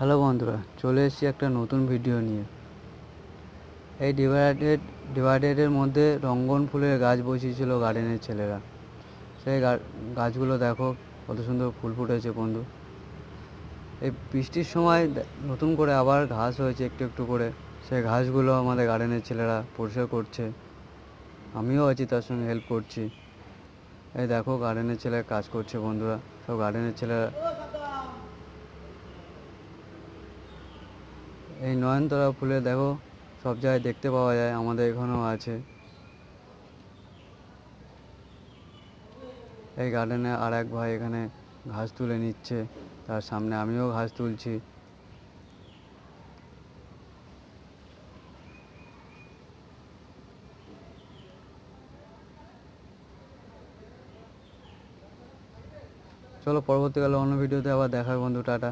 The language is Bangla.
হ্যালো বন্ধুরা, চলে এসেছি একটা নতুন ভিডিও নিয়ে। এই ডিভাইডেডের মধ্যে রঙ্গন ফুলের গাছ বসিয়েছিল গার্ডেনের ছেলেরা। সেই গাছগুলো দেখো কত সুন্দর ফুল ফুটেছে বন্ধু। এই বৃষ্টির সময় নতুন করে আবার ঘাস হয়েছে একটু একটু করে। সেই ঘাসগুলো আমাদের গার্ডেনের ছেলেরা পরিষ্কার করছে, আমিও আছি তার সঙ্গে হেল্প করছি। এই দেখো গার্ডেনের ছেলেরা কাজ করছে বন্ধুরা, সব গার্ডেনের ছেলেরা। এই নয়নতারা ফুলে দেখো সব জায়গায় দেখতে পাওয়া যায়, আমাদের এখানেও আছে। এই গার্ডেনে আর এক ভাই এখানে ঘাস তুলে নিচ্ছে, তার সামনে আমিও ঘাস তুলছি। চলো পরবর্তীকালে অন্য ভিডিওতে আবার দেখা হবে বন্ধু, টাটা।